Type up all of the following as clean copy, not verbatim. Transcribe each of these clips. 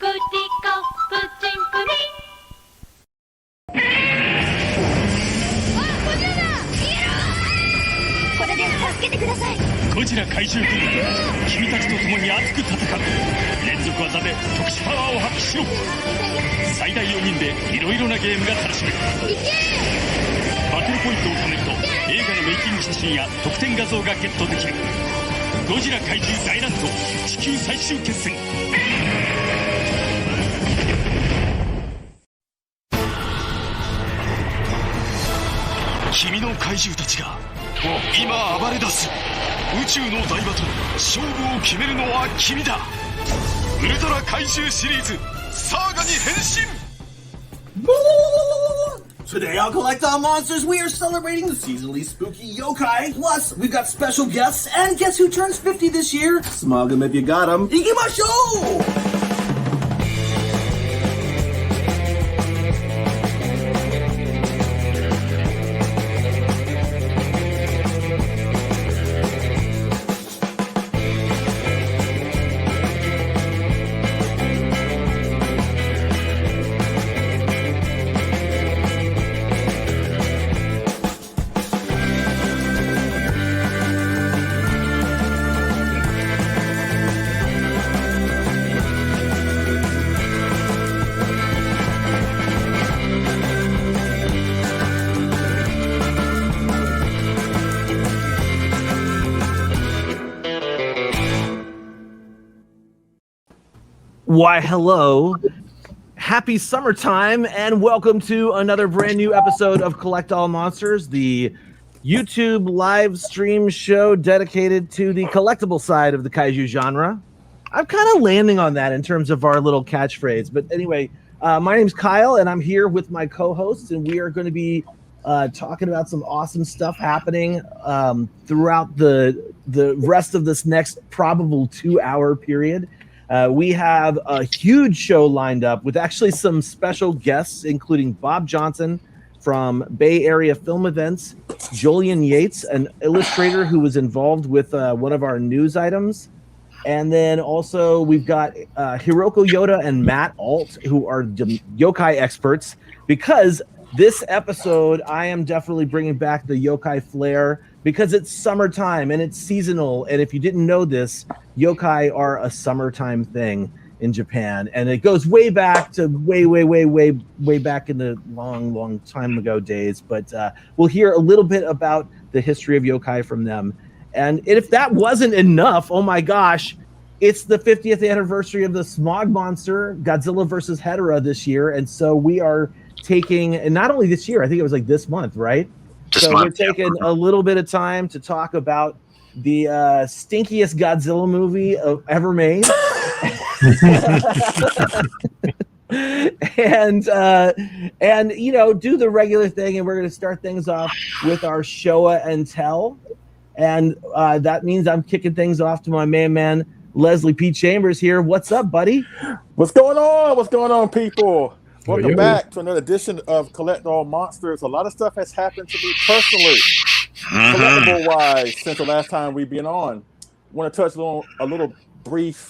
ゴジラ怪獣軍団、君たちと共に熱く戦う。連続技で特殊パワーを発揮しろ。最大4人でいろいろなゲームが楽しめる。バトルポイントを貯めると映画のメイキング写真や特典画像がゲットできる。ゴジラ怪獣大乱闘地球最終決戦。君の怪獣たちが今暴れ出す。宇宙の大バトル、勝負を決めるのは君だ。ウルトラ怪獣シリーズサーガに変身。 Today on Collectible Monsters, we are celebrating the seasonally spooky yokai. Plus, we've got special guests, and guess who turns 50 this year? Smog 'em if you got 'em. Ikimashou! Why, hello. Happy summertime, and welcome to another brand new episode of Collectible Monsters, the YouTube live stream show dedicated to the collectible side of the kaiju genre. I'm kind of landing on that in terms of our little catchphrase. But anyway, my name's Kyle, and I'm here with my co-hosts, and we are going to be talking about some awesome stuff happening throughout the rest of this next probable 2-hour period. We have a huge show lined up with actually some special guests, including Bob Johnson from Bay Area Film Events, Julian Yates, an illustrator who was involved with one of our news items. And then also we've got Hiroko Yoda and Matt Alt, who are yokai experts, because this episode, I am definitely bringing back the yokai flair because it's summertime and it's seasonal. And if you didn't know this, yokai are a summertime thing in Japan. And it goes way back to way back in the long time ago days. But we'll hear a little bit about the history of yokai from them. And if that wasn't enough, oh my gosh, it's the 50th anniversary of the Smog Monster, Godzilla versus Hedorah this year. And so we are taking, and not only this year, I think it was like this month, right? We're taking a little bit of time to talk about the stinkiest Godzilla movie ever made. and you know, do the regular thing, and we're going to start things off with our Showa and Tell. And that means I'm kicking things off to my main man, Leslie P. Chambers here. What's up, buddy? What's going on? What's going on, people? Welcome back to another edition of Collectible Monsters. A lot of stuff has happened to me personally, collectible-wise, since the last time we've been on. I want to touch a little brief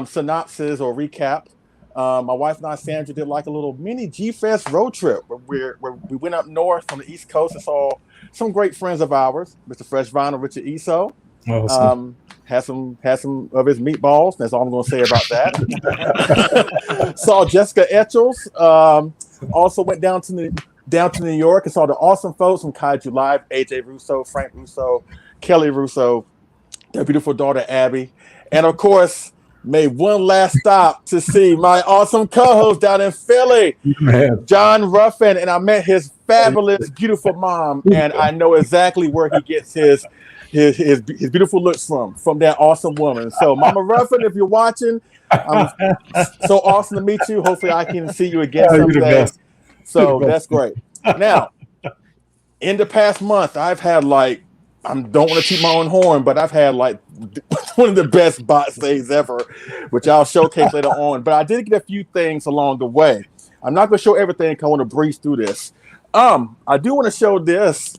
synopsis or recap. My wife and I, Sandra, did like a little mini G-Fest road trip where we went up north on the East Coast and saw some great friends of ours, Mr. Fresh Vinyl, Richard Iso. Awesome. Had some of his meatballs. That's all I'm going to say about that. Saw Jessica Etchels. Also went down to New York and saw the awesome folks from Kaiju Live: AJ Russo, Frank Russo, Kelly Russo, their beautiful daughter Abby, and of course made one last stop to see my awesome co-host down in Philly, John Ruffin, and I met his fabulous, beautiful mom, and I know exactly where he gets his beautiful looks from that awesome woman. So Mama Ruffin, if you're watching, so awesome to meet you. Hopefully I can see you again someday. So that's great. Now, in the past month, I've had I don't want to toot my own horn, but I've had one of the best box days ever, which I'll showcase later on. But I did get a few things along the way. I'm not going to show everything because I want to breeze through this. I do want to show this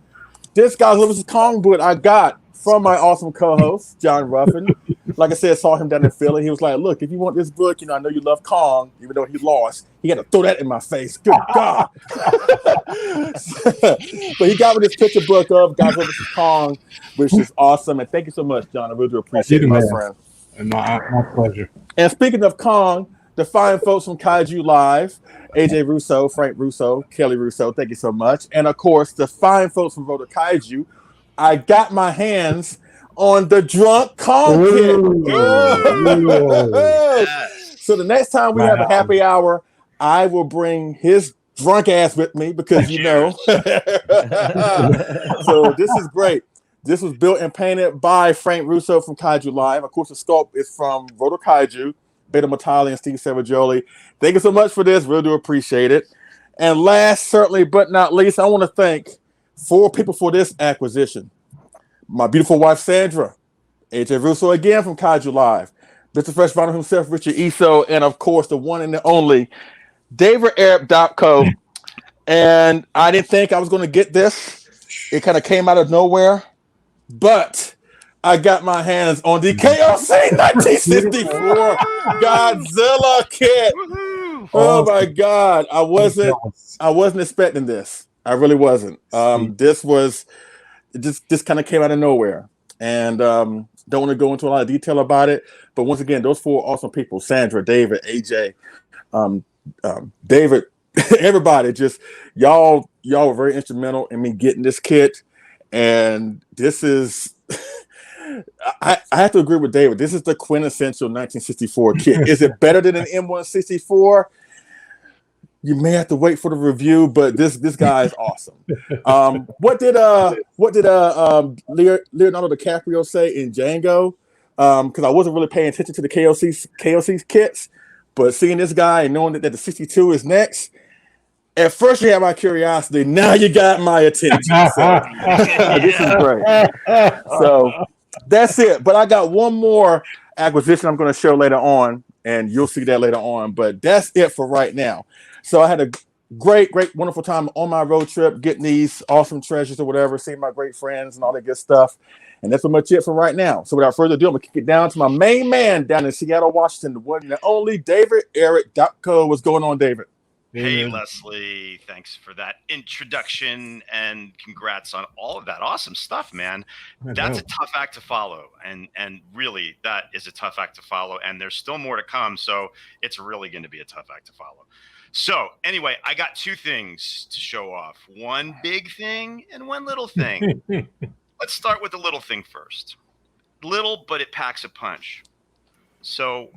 Godzilla vs. Kong book I got from my awesome co-host, John Ruffin. Like I said, saw him down in Philly. He was like, look, if you want this book, I know you love Kong, even though he lost. He had to throw that in my face. Good God. But he got me this picture book of Godzilla vs. Kong, which is awesome. And thank you so much, John. I really do appreciate it, my friend. My pleasure. And speaking of Kong, the fine folks from Kaiju Live, AJ Russo, Frank Russo, Kelly Russo, thank you so much. And of course, the fine folks from Voter Kaiju, I got my hands on the Drunk Kong kit. So the next time we have a happy hour, I will bring his drunk ass with me because So this is great. This was built and painted by Frank Russo from Kaiju Live. Of course, the sculpt is from Voter Kaiju, Beta Matali and Steve Savaggioli. Thank you so much for this. Really do appreciate it. And last, certainly, but not least, I want to thank 4 people for this acquisition. My beautiful wife, Sandra, AJ Russo again from Kaiju Live, Mr. Fresh Vinyl himself, Richard Iso, and of course, the one and the only David Arab Dopko. And I didn't think I was going to get this. It kind of came out of nowhere, but I got my hands on the KOC 1964 Godzilla kit. Oh my God. I wasn't expecting this. I really wasn't. This kind of came out of nowhere. And don't want to go into a lot of detail about it. But once again, those 4 awesome people, Sandra, David, AJ, David, everybody, just y'all were very instrumental in me getting this kit. And this is I have to agree with David. This is the quintessential 1964 kit. Is it better than an M164? You may have to wait for the review, but this guy is awesome. What did Leonardo DiCaprio say in Django? Because I wasn't really paying attention to the KOC's kits, but seeing this guy and knowing that the 62 is next, at first you had my curiosity. Now you got my attention. So, this is great. So that's it. But I got one more acquisition I'm going to show later on, and you'll see that later on. But that's it for right now. So I had a great, wonderful time on my road trip, getting these awesome treasures or whatever, seeing my great friends and all that good stuff. And that's pretty much it for right now. So without further ado, I'm going to kick it down to my main man down in Seattle, Washington, the one and only David Eric Dopko. What's going on, David? Hey, Leslie, thanks for that introduction and congrats on all of that awesome stuff, man. That's a tough act to follow. And really, that is a tough act to follow. And there's still more to come. So it's really going to be a tough act to follow. So anyway, I got 2 things to show off. One big thing and one little thing. Let's start with the little thing first. Little, but it packs a punch. So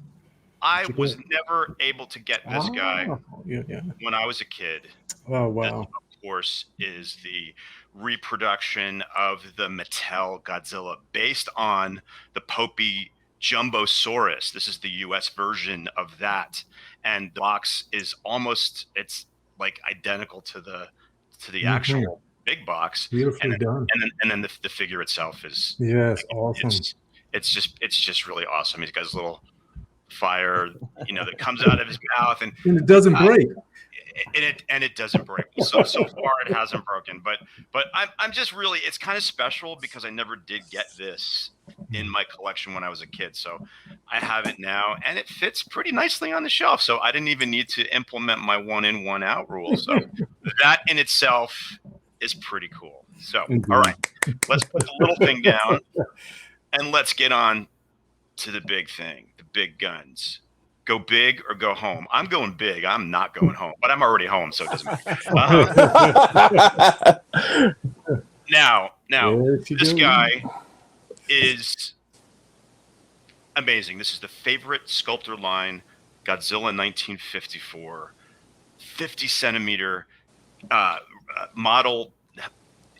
I was never able to get this guy when I was a kid. Oh, wow. This, of course, is the reproduction of the Mattel Godzilla based on the Popey Jumbosaurus. This is the US version of that. And the box is it's like identical to the actual big box. Beautifully done. And then the figure itself is awesome. It's just really awesome. He's got his little fire, that comes out of his mouth, and it doesn't break. It doesn't break. So far it hasn't broken, but I'm just really, it's kind of special because I never did get this in my collection when I was a kid. So I have it now, and it fits pretty nicely on the shelf. So I didn't even need to implement my 1 in, 1 out rule. So that in itself is pretty cool. So all right, let's put the little thing down, and let's get on to the big thing, the big guns. Go big or go home. I'm going big. I'm not going home, but I'm already home, so it doesn't matter. Now, this guy is amazing. This is the favorite sculptor line, Godzilla 1954, 50 centimeter model.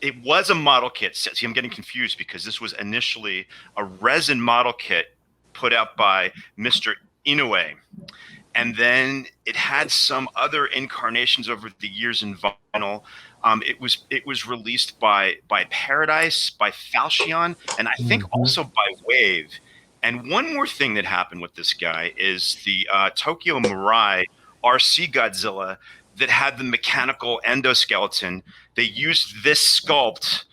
It was a model kit. See, I'm getting confused because this was initially a resin model kit put out by Mr. Inoue, and then it had some other incarnations over the years in vinyl. It was released by Paradise, by Falchion, and I think also by Wave. And one more thing that happened with this guy is the Tokyo Mirai RC Godzilla that had the mechanical endoskeleton. They used this sculpt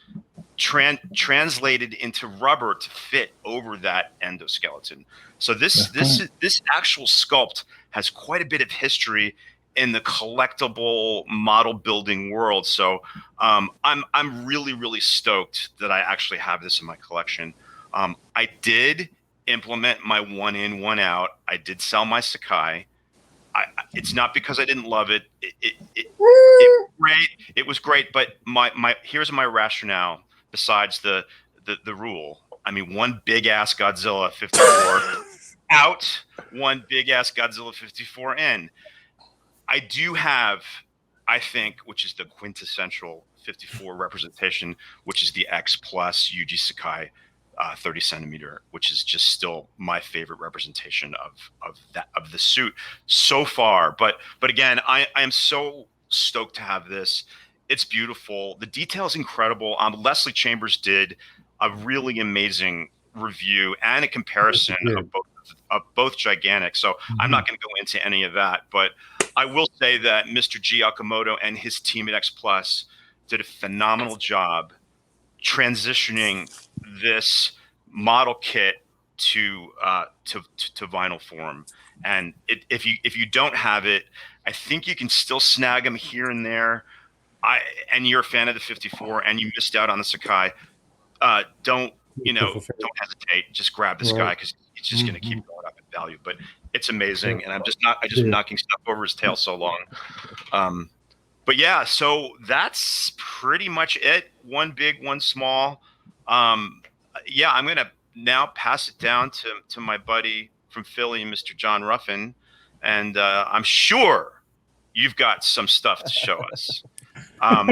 translated into rubber to fit over that endoskeleton. So this actual sculpt has quite a bit of history in the collectible model building world. So I'm really stoked that I actually have this in my collection. I did implement my 1 in, 1 out. I did sell my Sakai. It's not because I didn't love it. It was great, but here's my rationale. Besides the rule, I mean, one big ass Godzilla 54 out, one big ass Godzilla 54 in. I do have, I think, which is the quintessential 54 representation, which is the X Plus Yuji Sakai 30 centimeter, which is just still my favorite representation of the suit so far. But again, I am so stoked to have this. It's beautiful. The detail is incredible. Leslie Chambers did a really amazing review and a comparison of both gigantic. So I'm not going to go into any of that, but I will say that Mr. G. Okamoto and his team at X Plus did a phenomenal job transitioning this model kit to vinyl form. And if you don't have it, I think you can still snag them here and there. And you're a fan of the 54 and you missed out on the Sakai, don't hesitate. Just grab this guy because it's just going to keep going up in value. But it's amazing, and I'm just knocking stuff over his tail so long. But yeah, so that's pretty much it. One big, one small. Yeah, I'm going to now pass it down to my buddy from Philly, Mr. John Ruffin, and I'm sure you've got some stuff to show us. I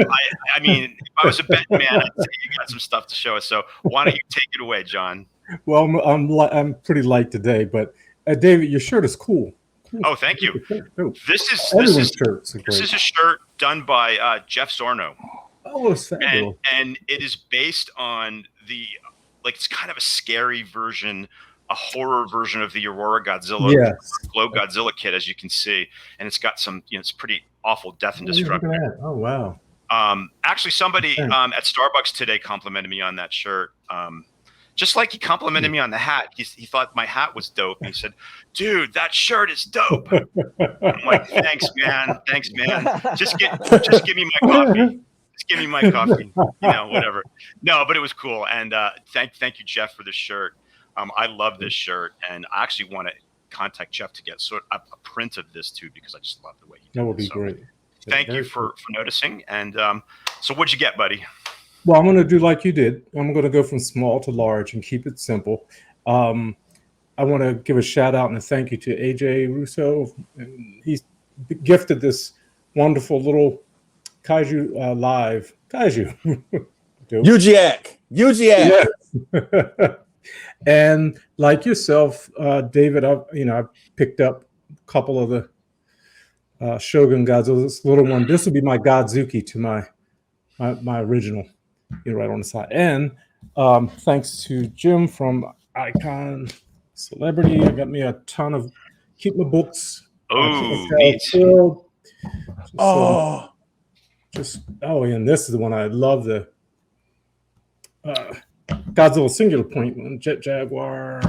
mean, if I was a betting man, I'd say you got some stuff to show us. So why don't you take it away, John? Well, I'm pretty light today, but David, your shirt is cool. Oh, thank you. This is a shirt done by Jeff Zorno. Oh, it's fabulous. And it is based on it's kind of a scary version, a horror version of the Aurora Godzilla, Glow Godzilla kit, as you can see. And it's got some, it's pretty awful death and destruction. Oh, wow. Actually, somebody at Starbucks today complimented me on that shirt. Just like he complimented me on the hat. He thought my hat was dope. And he said, dude, that shirt is dope. I'm like, thanks, man. Just give me my coffee. Just give me my coffee. Whatever. No, but it was cool. And thank you, Jeff, for this shirt. I love this shirt. And I actually want to contact Jeff to get a print of this too, because I just love the way he did it. That would be great. Thank you for noticing. And so what'd you get, buddy? Well, I'm going to do like you did. I'm going to go from small to large and keep it simple. I want to give a shout out and a thank you to AJ Russo. He's gifted this wonderful little kaiju live kaiju. Yujiak. Yes. And like yourself, David, I picked up a couple of the Shogun Godzilla. This little one. This will be my Godzuki to my original. Right on the side. And thanks to Jim from Icon Celebrity, I got me a ton of keep my books. Oh, and this is the one I love, the Godzilla Singular Point one, Jet Jaguar.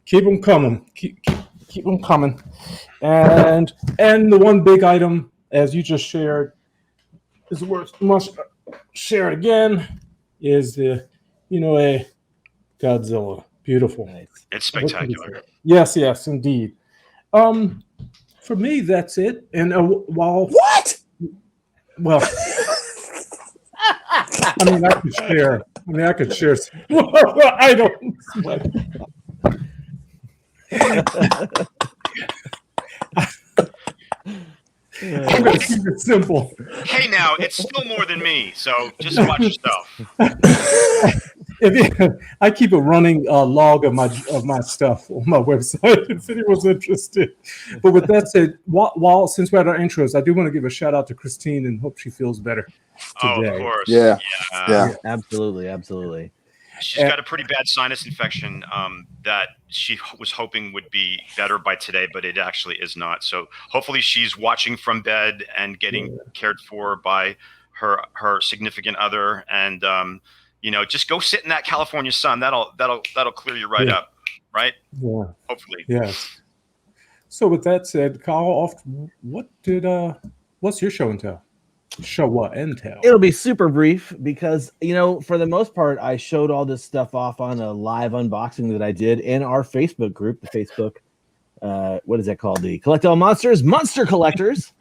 Keep them coming. Keep them coming. And the one big item, as you just shared, is worth must share it again, is the a Godzilla. Beautiful. It's spectacular. Yes, indeed. For me, that's it. And while what? Well, I could share. I don't. I'm going to keep it simple. Hey, now, it's still more than me, so just watch yourself. I keep a running log of my stuff on my website if anyone's interested. But with that said, while since we're at our intros, I do want to give a shout out to Christine and hope she feels better today. Oh, of course. Yeah. Absolutely. She's got a pretty bad sinus infection that she was hoping would be better by today, but it actually is not. So hopefully she's watching from bed and getting cared for by her significant other, and just go sit in that California sun. That'll clear you right up, right? Yeah. Hopefully. Yes. So with that said, Kyle, what's your show and tell? Show what and tell? It'll be super brief because, for the most part, I showed all this stuff off on a live unboxing that I did in our Facebook group, the Facebook, what is that called? The Collect All Monsters, Monster Collectors.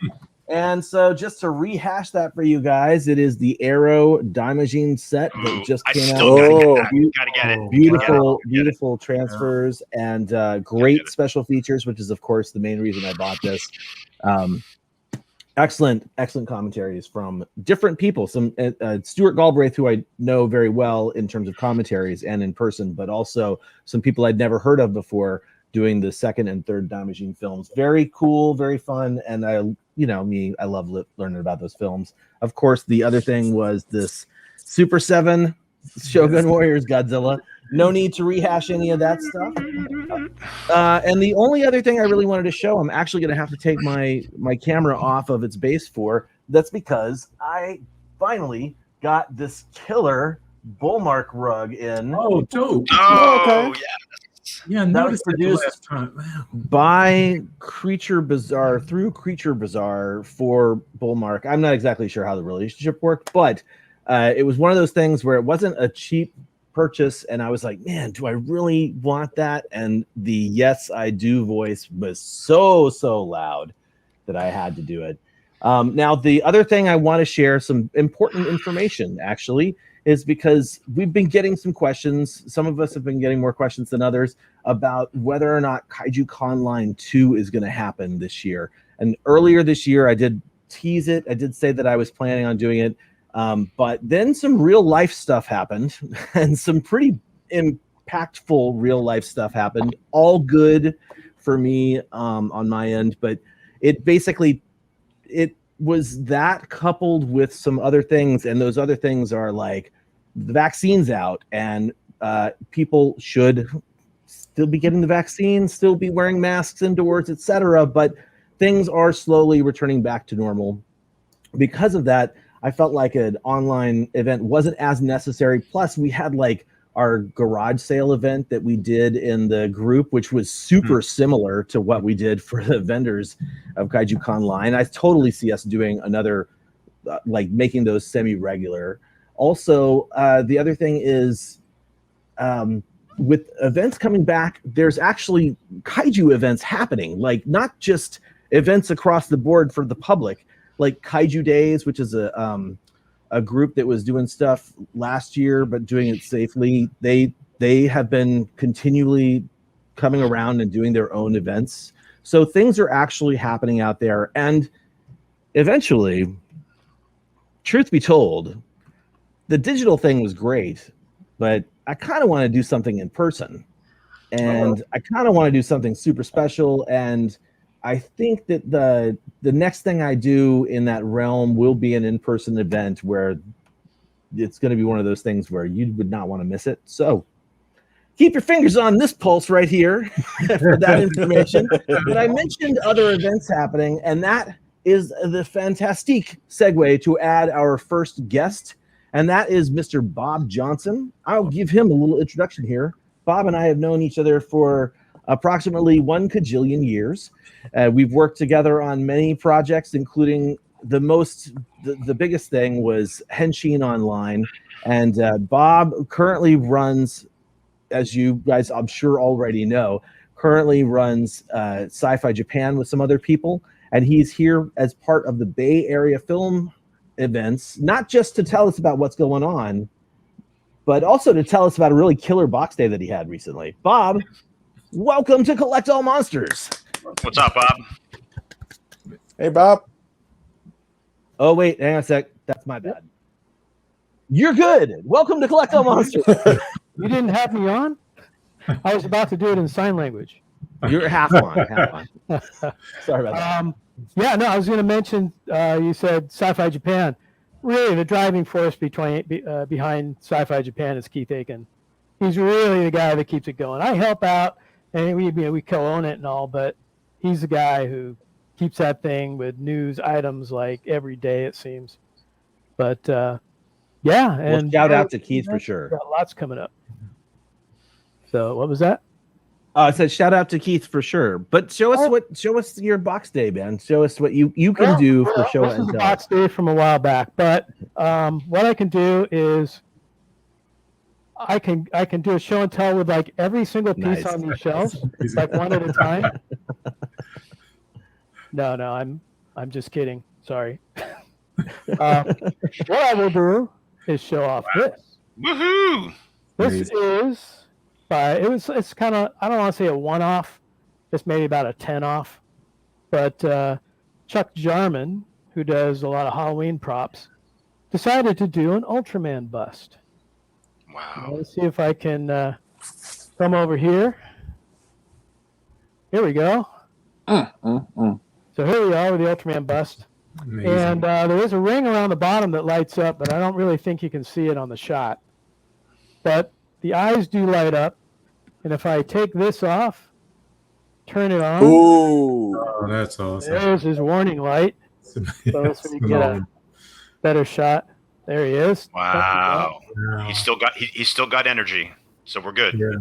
And so just to rehash that for you guys, it is the Arrow Daimajin set that just came out. Gotta get it. Beautiful transfers and great special features, which is, of course, the main reason I bought this. Excellent commentaries from different people. Some Stuart Galbraith, who I know very well in terms of commentaries and in person, but also some people I'd never heard of before doing the second and third Daimajin films. Very cool, very fun, and I love learning about those films. Of course, the other thing was this Super 7 Shogun Warriors Godzilla. No need to rehash any of that stuff. And the only other thing I really wanted to show, I'm actually going to have to take my camera off of its base for. That's because I finally got this killer Bullmark rug in. Oh, dope. Oh, yeah. Yeah, that was produced last time. Wow. by Creature Bazaar through Creature Bazaar for Bullmark. I'm not exactly sure how the relationship worked, but it was one of those things where it wasn't a cheap purchase, and I was like, man, do I really want that? And the yes, I do voice was so loud that I had to do it. Now, the other thing I want to share, some important information, actually, is because we've been getting some questions. Some of us have been getting more questions than others about whether or not Kaiju Con Line 2 is going to happen this year. And earlier this year, I did tease it. I did say that I was planning on doing it. But then some real life stuff happened and some pretty impactful real life stuff happened. All good for me on my end. But it was that coupled with some other things, and those other things are like the vaccine's out, and people should still be getting the vaccine, still be wearing masks indoors, etc. But things are slowly returning back to normal. Because of that, I felt like an online event wasn't as necessary. Plus, we had like our garage sale event that we did in the group, which was super similar to what we did for the vendors of Kaiju Con Line. I totally see us doing another, like making those semi-regular. Also, the other thing is with events coming back, there's actually Kaiju events happening, like not just events across the board for the public, like Kaiju Days, which is a group that was doing stuff last year, but doing it safely. They have been continually coming around and doing their own events. So things are actually happening out there. And eventually, truth be told, the digital thing was great, but I kind of want to do something in person. And I kind of want to do something super special. And I think that the next thing I do in that realm will be an in-person event where it's going to be one of those things where you would not want to miss it. So keep your fingers on this pulse right here for that information. But I mentioned other events happening, and that is the fantastic segue to add our first guest, and that is Mr. Bob Johnson. I'll give him a little introduction here. Bob and I have known each other for approximately 1 kajillion years. We've worked together on many projects, including the biggest thing was Henshin Online. And Bob currently runs, as you guys I'm sure already know, Sci-Fi Japan with some other people. And he's here as part of the Bay Area film events, not just to tell us about what's going on, but also to tell us about a really killer box day that he had recently. Bob, welcome to Collect All Monsters. What's up, Bob? Hey, Bob. Oh, wait, hang on a sec. That's my bad. You're good. Welcome to Collect All Monsters. You didn't have me on? I was about to do it in sign language. You're half on. Sorry about that. Yeah, no, I was going to mention, you said Sci-Fi Japan. Really, the driving force behind Sci-Fi Japan is Keith Aiken. He's really the guy that keeps it going. I help out, and we co-own it and all, but he's the guy who keeps that thing with news items like every day, it seems. But yeah, and shout out to Keith for sure. Got lots coming up. So what was that? I said shout out to Keith for sure. But show us your box day, man. Show us what you can do for show this and is a tell. box day from a while back. But what I can do is I can do a show and tell with like every single piece on these shelves, like one at a time. No, I'm just kidding. Sorry. What I will do is show off this. Woohoo! This is it's kind of, I don't want to say a one-off, it's maybe about a 10-off, but Chuck Jarman, who does a lot of Halloween props, decided to do an Ultraman bust. Wow. Let's see if I can come over here. Here we go. So here we are with the Ultraman bust. Amazing. And there is a ring around the bottom that lights up, but I don't really think you can see it on the shot. But the eyes do light up. And if I take this off, turn it on, Ooh. That's awesome. there's his warning light. So let's see if we get a better shot. There he is. Wow. He's still got energy. So we're good. Yeah.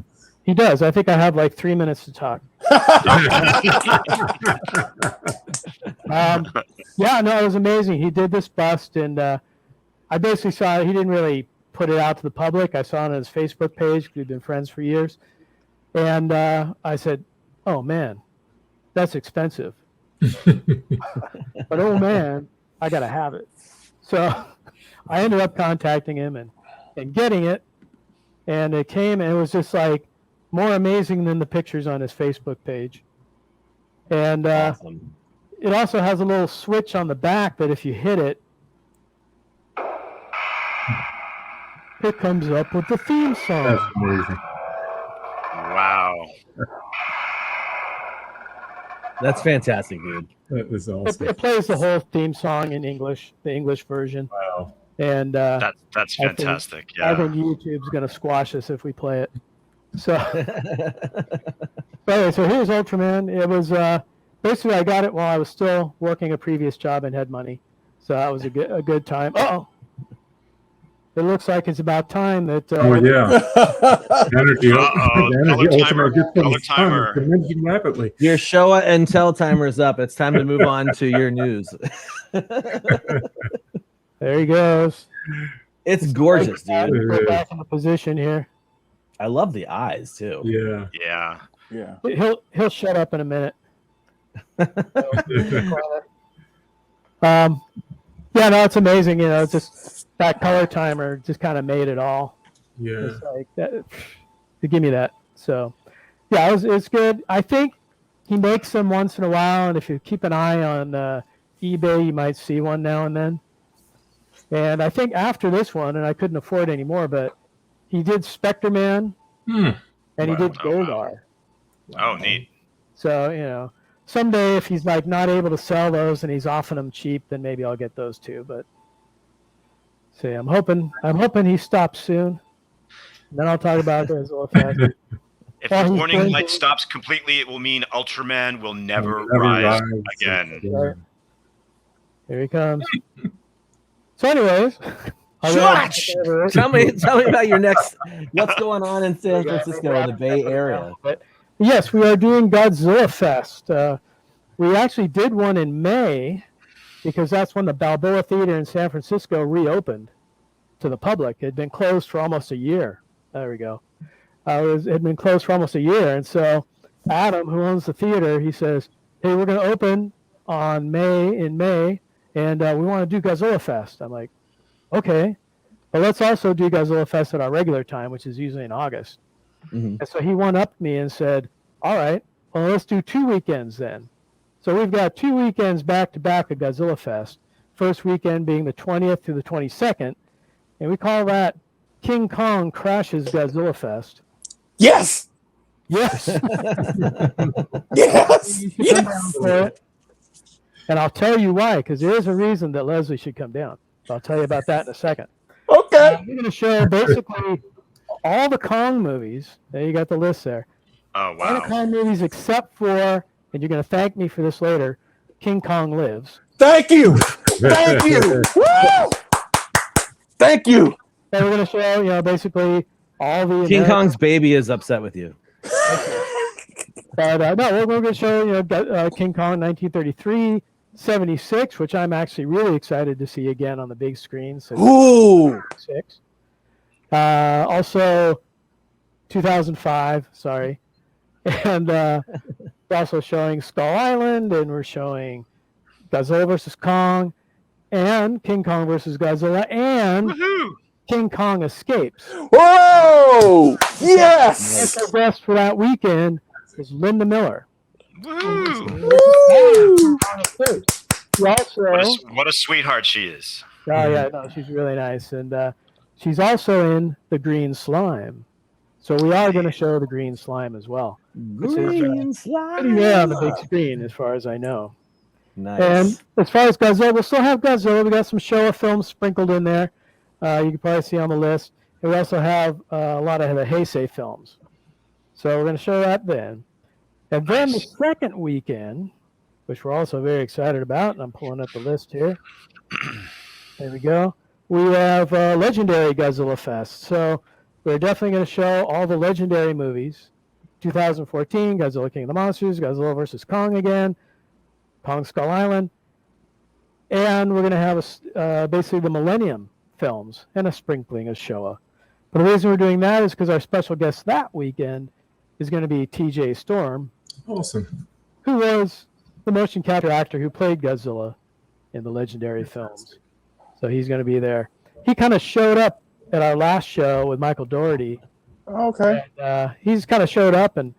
He does. I think I have like 3 minutes to talk. Yeah, no, it was amazing. He did this bust, and I basically saw it. He didn't really put it out to the public. I saw it on his Facebook page. We've been friends for years. And I said, oh, man, that's expensive. But, oh, man, I got to have it. So I ended up contacting him and getting it. And it came, and it was just like more amazing than the pictures on his Facebook page. And Awesome. it also has a little switch on the back that if you hit it, it comes up with the theme song. That's amazing. Wow. That's fantastic, dude. That was awesome. It plays the whole theme song in English, the English version. Wow. And That's fantastic. I Yeah. think YouTube's going to squash us if we play it. So, anyway, so here's Ultraman. It was basically I got it while I was still working a previous job and had money, so that was a good time. Oh, it looks like it's about time that. Oh yeah. Energy. Color timer. Diminishing rapidly. Your show and tell timer is up. It's time to move on to your news. There he goes. It's gorgeous, dude. Go back in the position here. I love the eyes too. Yeah. Yeah. Yeah. He'll shut up in a minute. Yeah, no, it's amazing. You know, just that color timer just kind of made it all. Yeah. It's like that, to give me that. So, yeah, it's good. I think he makes them once in a while, and if you keep an eye on eBay, you might see one now and then. And I think after this one, and I couldn't afford any more, but he did Spectre-Man, and he did Goldar. Oh, neat. So, you know, someday if he's like not able to sell those and he's offering them cheap, then maybe I'll get those too. But see, I'm hoping he stops soon. And then I'll talk about Godzilla Fest. If the warning light stops completely, it will mean Ultraman will never rise again. Right. Here he comes. So, anyways, Josh, tell me about your next. What's going on in San Francisco, the Bay Area? But yes, we are doing Godzilla Fest. We actually did one in May because that's when the Balboa Theater in San Francisco reopened to the public. It had been closed for almost a year. There we go. It had been closed for almost a year, and so Adam, who owns the theater, he says, "Hey, we're going to open in May, and we want to do Godzilla Fest." I'm like, "Okay, but let's also do Godzilla Fest at our regular time, which is usually in August." Mm-hmm. And so he one-upped me and said, "All right, well, let's do 2 weekends then." So we've got 2 weekends back-to-back of Godzilla Fest. First weekend being the 20th through the 22nd, and we call that King Kong Crashes Godzilla Fest. Yes. Yes. Yes. You should come down for it. And I'll tell you why, because there is a reason that Leslie should come down. So I'll tell you about that in a second. Okay. We're going to show basically all the Kong movies. There you got the list there. Oh, All the wow. Kong movies except for, and you're going to thank me for this later, King Kong Lives. Thank you. Thank you. Woo! Thank you. And we're going to show, basically all the King American- Kong's baby is upset with you. But no, we're going to show King Kong 1933, 76, which I'm actually really excited to see again on the big screen. So Ooh. 6. Also 2005, sorry. And we're also showing Skull Island, and we're showing Godzilla versus Kong, and King Kong versus Godzilla, and King Kong Escapes. Whoa! Yes! Special guest for that weekend is Linda Miller. Woo! What a sweetheart she is. Oh yeah, no, she's really nice, and she's also in the Green Slime. So we are going to show the Green Slime as well. Green slime. Pretty rare on the big screen, as far as I know. Nice. And as far as Godzilla, we'll still have Godzilla. We got some Showa films sprinkled in there. You can probably see on the list. And we also have a lot of the Heisei films. So we're going to show that then. And then the second weekend, which we're also very excited about, and I'm pulling up the list here. There we go. We have Legendary Godzilla Fest. So we're definitely going to show all the legendary movies. 2014, Godzilla King of the Monsters, Godzilla vs. Kong again, Kong Skull Island. And we're going to have basically the Millennium films and a sprinkling of Showa. But the reason we're doing that is because our special guest that weekend is going to be TJ Storm, Awesome. who was the motion capture actor who played Godzilla in the legendary films. So he's going to be there. He kind of showed up at our last show with Michael Dougherty. Okay. And, he's kind of showed up and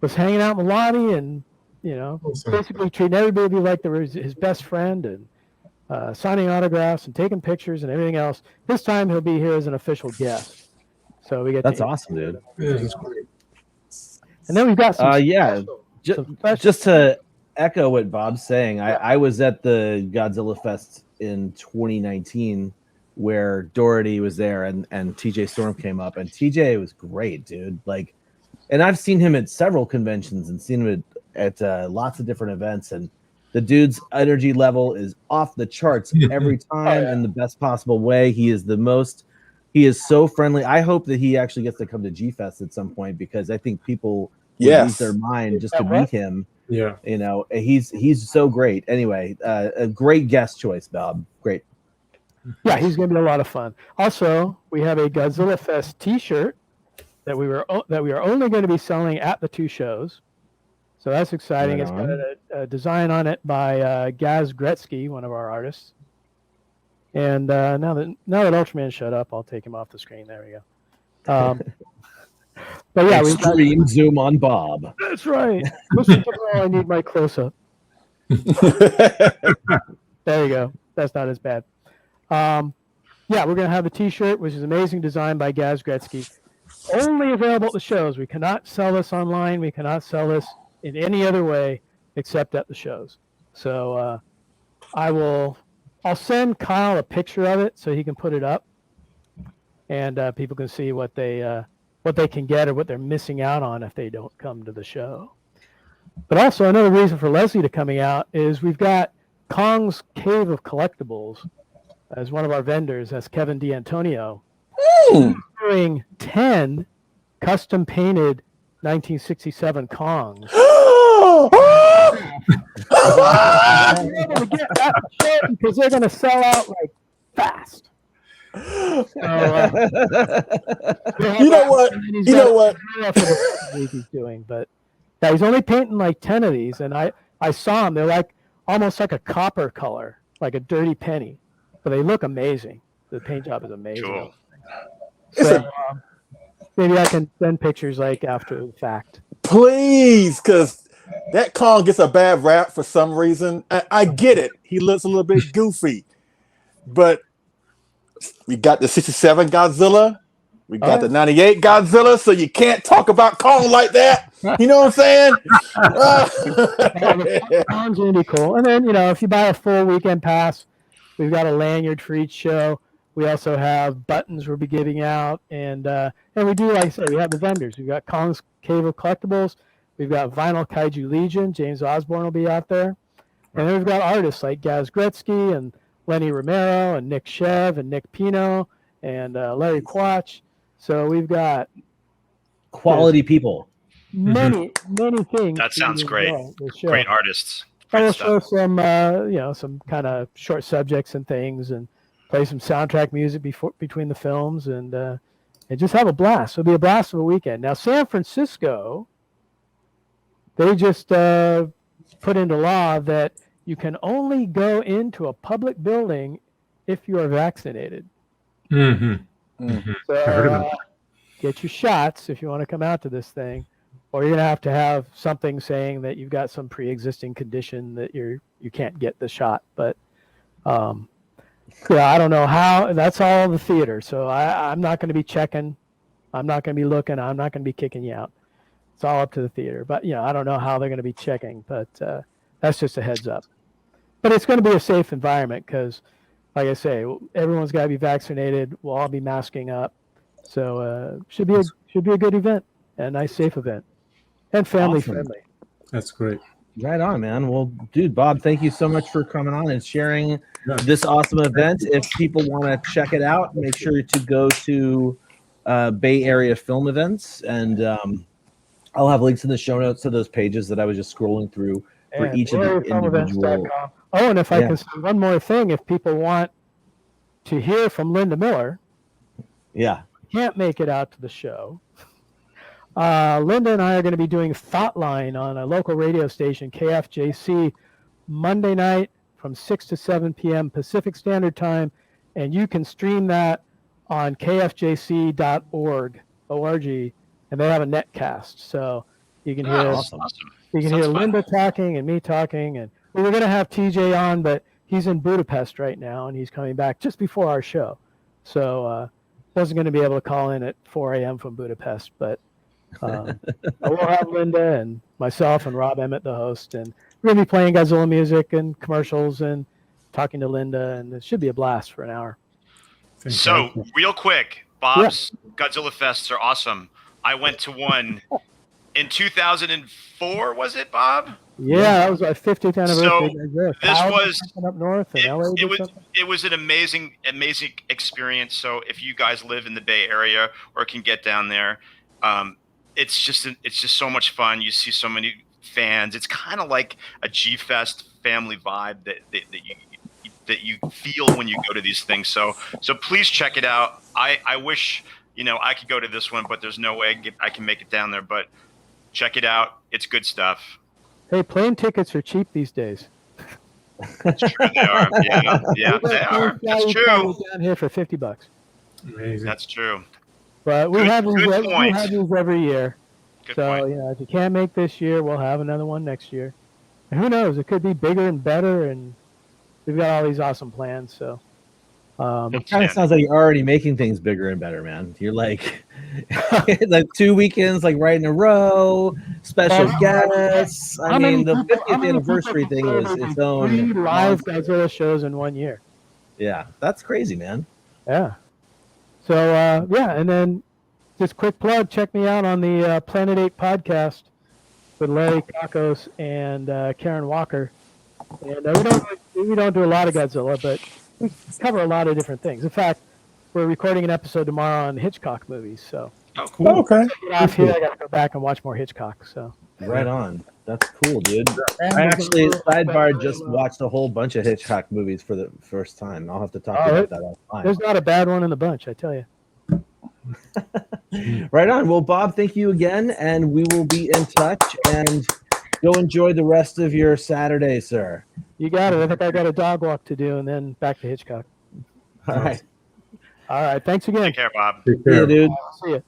was hanging out in the lobby and, Awesome. basically treating everybody like they were his best friend and signing autographs and taking pictures and everything else. This time he'll be here as an official guest. So we get That's to, awesome, dude. Yeah, that's great. And then we've got some Yeah. some special- Just to echo what Bob's saying, I was at the Godzilla Fest in 2019 where Doherty was there and TJ Storm came up, and TJ was great, dude. Like, and I've seen him at several conventions and seen him at lots of different events, and the dude's energy level is off the charts every time in the best possible way. He is so friendly. I hope that he actually gets to come to G Fest at some point, because I think people would lose their mind just to meet him. Yeah. He's so great. Anyway, a great guest choice, Bob. Great. Yeah, he's going to be a lot of fun. Also, we have a Godzilla Fest T-shirt that we are only going to be selling at the two shows. So that's exciting. Right It's got on. a design on it by Gaz Gretzky, one of our artists. And now that Ultraman shut up, I'll take him off the screen. There we go. But yeah, we've got, Extreme zoom on Bob. that's right. Listen to I need my close-up. There you go. That's not as bad. Yeah, we're going to have a T-shirt, which is amazing, design by Gaz Gretzky. Only available at the shows. We cannot sell this online. We cannot sell this in any other way except at the shows. So I'll send Kyle a picture of it so he can put it up, and people can see what they can get or what they're missing out on if they don't come to the show. But also another reason for Leslie to coming out is we've got Kong's Cave of Collectibles as one of our vendors. That's Kevin D'Antonio. Doing 10 custom painted 1967 Kongs. Because they're going to sell out like fast. So, You know what? He's doing, but yeah, he's only painting like 10 of these, and I saw them. They're like almost like a copper color, like a dirty penny, but they look amazing. The paint job is amazing. Cool. So, maybe I can send pictures like after the fact. Please, because that Kong gets a bad rap for some reason. I get it. He looks a little bit goofy, but we got the 67 Godzilla. We got the 98 Godzilla, so you can't talk about Kong like that. You know what I'm saying? Kong's going to be cool. And then, if you buy a full weekend pass, we've got a lanyard for each show. We also have buttons we'll be giving out. And we do, like I said, we have the vendors. We've got Kong's Cave of Collectibles. We've got Vinyl Kaiju Legion. James Osborne will be out there. And then we've got artists like Gaz Gretzky and Lenny Romero and Nick Shev and Nick Pino and Larry Quatch. So we've got Quality people. many things. That sounds to great. enjoy this show. Great artists. I Great will stuff. show some, some kind of short subjects and things, and play some soundtrack music between the films, and just have a blast. It'll be a blast of a weekend. Now, San Francisco, they just put into law that you can only go into a public building if you are vaccinated. Mm-hmm. So I heard about get your shots if you want to come out to this thing, or you're gonna have to have something saying that you've got some pre-existing condition that you can't get the shot. But I don't know how. That's all the theater. So I'm not going to be checking. I'm not going to be looking. I'm not going to be kicking you out. It's all up to the theater. But I don't know how they're going to be checking. But that's just a heads up. But it's going to be a safe environment because, like I say, everyone's got to be vaccinated. We'll all be masking up. So should be a good event, a nice safe event, and family friendly. That's great. Right on, man. Well, dude, Bob, thank you so much for coming on and sharing this awesome event. If people want to check it out, make sure to go to Bay Area Film Events, and I'll have links in the show notes to those pages that I was just scrolling through for each of the individual. Oh, and if I can say one more thing, if people want to hear from Linda Miller, can't make it out to the show. Linda and I are going to be doing Thoughtline on a local radio station, KFJC, Monday night from 6 to 7 p.m. Pacific Standard Time, and you can stream that on kfjc.org, and they have a netcast, so you can hear hear Linda talking and me talking, and we were going to have TJ on, but he's in Budapest right now, and he's coming back just before our show, so wasn't going to be able to call in at 4 a.m. from Budapest, but I will have Linda and myself and Rob Emmett, the host, and we're going to be playing Godzilla music and commercials and talking to Linda, and it should be a blast for an hour. So, real quick, Bob's Godzilla Fests are awesome. I went to one in 2004, was it, Bob? Yeah, that was our 50th anniversary. So this was up north in LA. It was an amazing experience. So if you guys live in the Bay Area or can get down there, it's just so much fun. You see so many fans. It's kind of like a G-Fest family vibe that you feel when you go to these things. So please check it out. I wish I could go to this one, but there's no way I can make it down there. But check it out. It's good stuff. Hey, plane tickets are cheap these days. That's true, they are. Yeah, they are. That's true. Down here for $50. Amazing. That's true. But we have these every year. Good so point. if you can't make this year, we'll have another one next year. And who knows? It could be bigger and better, and we've got all these awesome plans. So it kind of sounds like you're already making things bigger and better, man. You're like 2 weekends like right in a row, special guests. I mean, the 50th anniversary thing is its own 3 live Godzilla shows in 1 year. Yeah, that's crazy, man. Yeah. So and then just quick plug, check me out on the Planet 8 podcast with Larry Kakos and Karen Walker. And we don't do a lot of Godzilla, but we cover a lot of different things. In fact, we're recording an episode tomorrow on Hitchcock movies. So cool. Okay. Get off here, I got to go back and watch more Hitchcock. So right on. That's cool, dude. I actually, sidebar, just watched a whole bunch of Hitchcock movies for the first time. I'll have to talk about that offline. There's not a bad one in the bunch, I tell you. Right on. Well, Bob, thank you again, and we will be in touch. And go enjoy the rest of your Saturday, sir. You got it. I think I got a dog walk to do, and then back to Hitchcock. All right. All right. Thanks again. Take care, Bob. Take See care. you, dude. See you.